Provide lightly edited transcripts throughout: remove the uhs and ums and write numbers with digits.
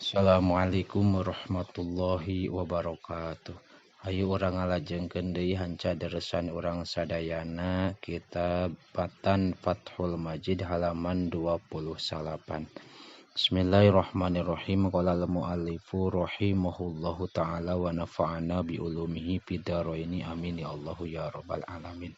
Assalamualaikum warahmatullahi wabarakatuh. Ayo orang ngalajengkeun deui hanca deresan urang sadayana kitab Matan Fathul Majid halaman 28. Bismillahirrahmanirrahim. Qala al-muallifu rahimahullahu taala wa nafa'ana bi ulumihi fid dharaini amin ya Allah ya rabbal alamin.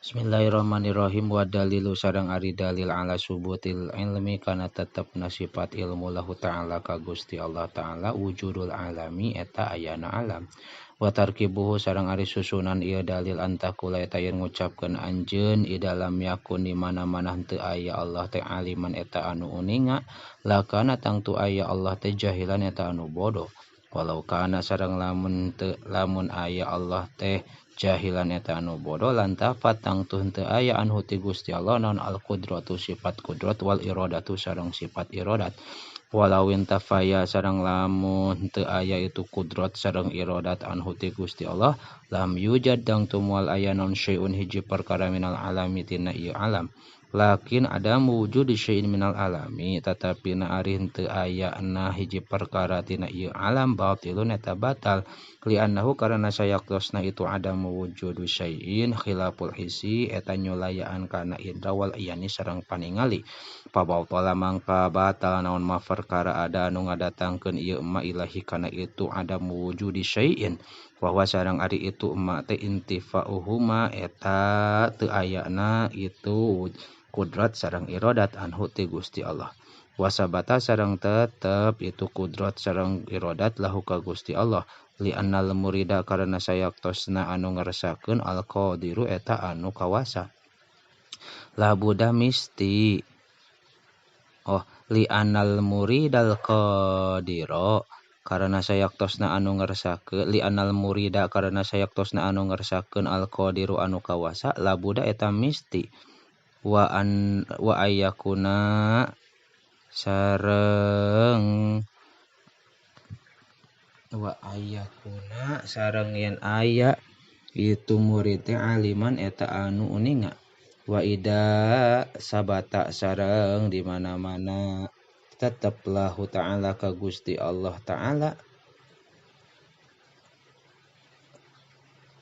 Bismillahirrahmanirrahim. Wa dalilu sareng ari dalil ala subutil ilmi kana tetepna sifat ilmu lahu ta'ala ka Gusti Allah ta'ala wujudul alami eta ayana alam. Wa tarkibuhu sareng ari susunan ieu dalil antakula eta yen ngucapkeun anjeun i dalam yakun di mana-mana henteu aya Allah teh aliman eta anu uninga lakana tangtu aya Allah teh jahilan eta anu bodoh. Walau kana sareng lamun aya Allah teh jahilan eta anu bodoh lantafat tangtu henteu aya anhu ti Gusti Allah naon al qudratu sifat kudrat wal iradatu sareng sifat iradat. Walau intafaya sareng lamun teu aya itu kudrat sareng iradat anhu ti Gusti Allah lam yujad tangtu moal aya naon syai'un hiji perkara minal alami tina ieu alam. Lakin ada wujud di syai'in minal alami tetapi na ari henteu aya na hiji perkara tina ieu alam batilun eta batal li'annahu karana sayaktosna itu ada mewujudu syai'in khilaful hisi eta nyulayaan kana indra wal iyani sareng paningali pabautala mangka batal naon ma perkara ada anu ngadatangkeun ieu ma ilahi kana itu ada mewujudi syai'in bahwa sareng ari itu emak teh intifa'uhuma eta teu ayana itu kudrat sareng iradat anhu ti Gusti Allah. Wasabata sareng tetep itu kudrat sareng iradat lahu ka Gusti Allah li annal murida karena sayaktosna anu ngeresakeun al qadiru eta anu kawasa. La buddha misti li annal muridal qadiro karena sayaktosna anu ngeresakeun li annal murida karena sayaktosna anu ngeresakeun al qadiru anu kawasa la buddha eta misti wa ayyakuna sareng yen aya itu murid teh aliman eta anu uninga wa ida sabata sareng di mana-mana tetep lahu ta'ala ka Gusti Allah ta'ala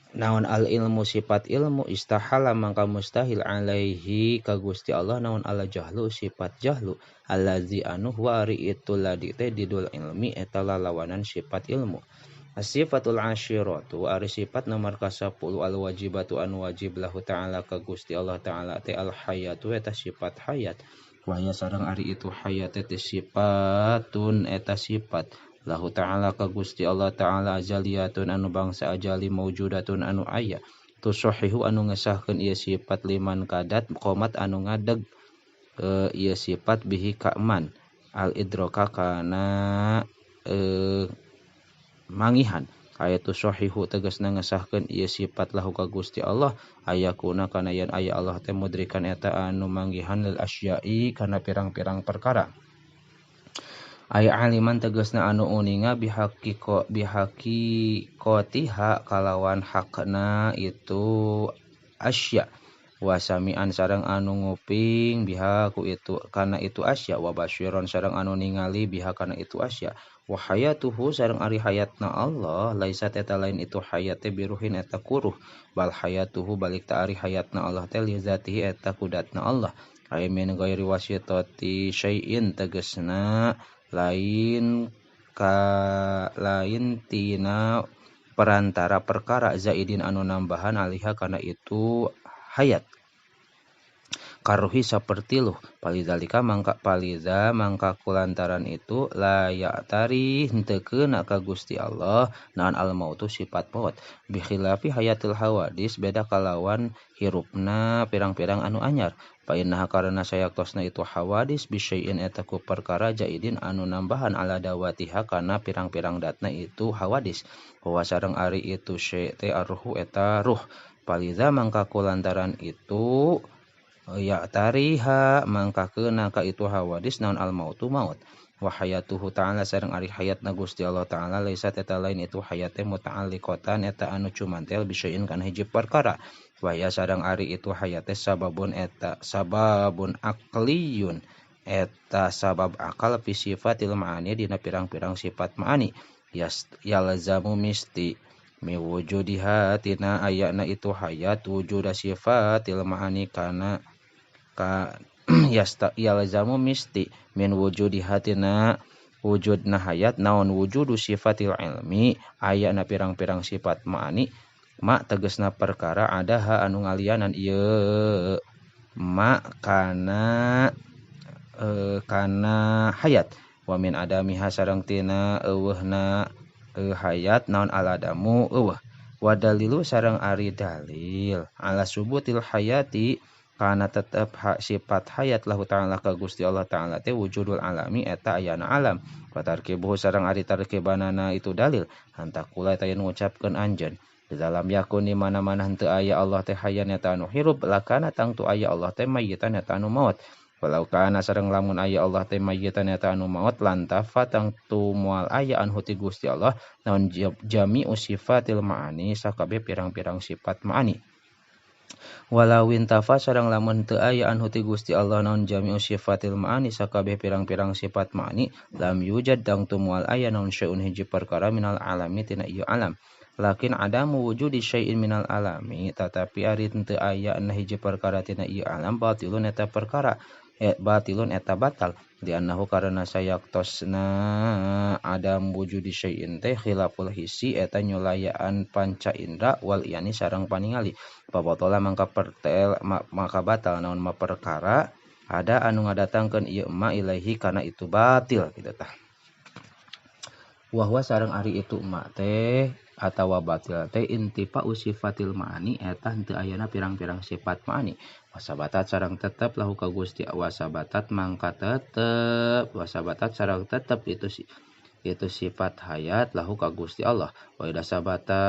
naon al ilmu sifat ilmu istahala mangka mustahil alaihi ka Gusti Allah naon ala jahlu sifat jahlu allazi anu huwa ari itu ladi teh didul ilmi eta lalawanan sifat ilmu. Sifatul asyiratu ari sifat nomor ka-10 al wajibatu anu wajib lahu ta'ala ka Gusti Allah ta'ala teh al hayatu eta sifat hayat waya sareng ari itu hayat teh sifatun eta sifat lahu ta'ala ka Gusti Allah ta'ala azaliyatun anu bangsa ajali maujudatun anu aya tusahihu anu ngesahkeun ieu sifat liman kadat qomat anu ngadeg ieu sifat bihi ka'man al idraka kana mangihan ayatu sahihu tegasna ngesahkeun ieu sifat lahu ka Gusti Allah ayakuna kana yen aya Allah teh mudrikan eta anu manggihan lil asya'i kana pirang-pirang perkara. Aya aliman tegasna anu uninga bihaqikotiha kalawan hakna itu asya wa sami'an sareng anu nguping biha ku itu kana itu asya wa basyiron sareng anu ningali biha kana itu asya wa hayatuhu sareng ari hayatna Allah laisa eta lain itu hayat teh biruhin eta kuruh bal hayatuhu balik ta ari hayatna Allah teh li zatihi eta kudatna Allah ay min ghairi wasitati syai'in tegasna lain tina perantara perkara zaidin anu nambahan aliha kana itu hayat karuhi saperti luh palidzalika mangka kulantaran itu la ya'tari henteu keuna ka Gusti Allah naon al mautu sifat maut bi khilafi hayatil hawadis beda kalawan hirupna pirang-pirang anu anyar fa innaha karana sayaktosna itu hawadis bi syai'in eta ku perkara jaidin anu nambahan ala dawatiha kana pirang-pirang datna itu hawadis wa sareng ari itu syai' teh arruhu eta ruh palidza mangka kulantaran itu ya tariha mangka keuna ka itu hawadis naon al mautu maut wa hayatuhu ta'ala sareng ari hayatna Gusti Allah ta'ala laisa eta lain itu hayate muta'alliqatan eta anu cumantel bisain kana hiji perkara wa ya sareng ari itu hayate sababun akliyun eta sabab akal fi sifatil ma'ani dina pirang-pirang sifat ma'ani yalzamu misti miwujudiha tina ayana itu hayat wujuda sifatil ma'ani kana ka yalzamu misti min wujudiha tina wujudna hayat naon wujudu sifatil ilmi ayana pirang-pirang sifat ma'ani ma tegesna perkara adaha anu ngalianan ieu ma kana hayat wa min adamiha sareng tina eueuhna hayat naon aladamu eueuh wa dalilu sareng ari dalil ala subutil hayati kana tetep sifat hayat lahu ta'ala ka Gusti Allah ta'ala teh wujudul alami eta ayana alam wa tarkibuhu sareng ari tarkibanana itu dalil hantakula eta yen ngucapkeun anjeun di dalam yakun di mana-mana henteu aya Allah teh hayyan eta anu hirup lakana tangtu aya Allah teh mayyitan eta anu maut walau kana sareng lamun aya Allah teh mayyitan eta anu maut lantafa tangtu moal aya anhu ti Gusti Allah naon jami'u sifatil ma'ani sakabeh pirang-pirang sifat ma'ani walau intafa sareng lamun teu aya anhu ti Gusti Allah naon jami'u sifatil ma'ani sakabeh pirang-pirang sifat ma'ani lam yujad tangtu moal aya naon syai'un hiji perkara minal alami tina ieu alam lakin adamu wujudi syai'in minal alami tetapi ari teu aya na hiji perkara tina ieu alam batilun eta perkara batilun eta batal di annahu karana sayaktosna adam wujudi syai'in teh khilaful hisi eta nyulayaan panca indra wal yani sareng paningali pabatola mangka batal naon ma perkara ada anu ngadatangkeun ieu ma ilaihi kana itu batil kitu tah wahwa sareng ari itu ma teh atawa batil teh intifa sifatil ma'ani eta henteu ayana pirang-pirang sifat ma'ani wasabatat sareng tetep lahu ka Gusti wasabatat mangka tetep wasabatat sareng tetep itu sifat hayat lahu ka Gusti Allah wa idza sabata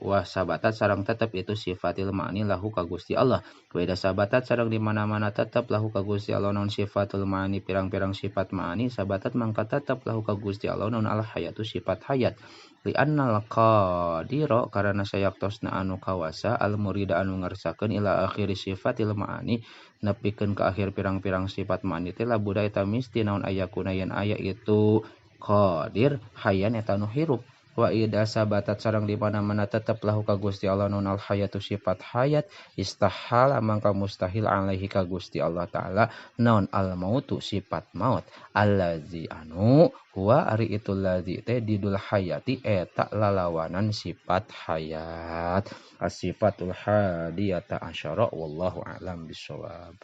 wasabatat sareng tetep itu sifatil ma'ani lahu ka Gusti Allah wa idza sabatat sareng di mana-mana tetep lahu ka Gusti Allah naon sifatul ma'ani pirang-pirang sifat ma'ani sabatat mangka tetep lahu ka Gusti Allah naon al hayatu sifat hayat li annal qadira karana sayaktosna anu kawasa al murida anu ngarsakeun ila akhir sifatil ma'ani nepikeun ka akhir pirang-pirang sifat ma'ani teh labuda eta misti naon ayakuna yen aya itu qadir hayyan eta nu hirup wa idza sabatat sareng di mana-mana tetep lahu ka Gusti Allah naon al hayatu sifat hayat istahala mangka mustahil alaihi ka Gusti Allah taala naon al mautu sifat maut allazi anu huwa ari itu lazi teh didul hayati eta lalawanan sifat hayat as-sifatul hadiyata asyara wallahu a'lam bissawab.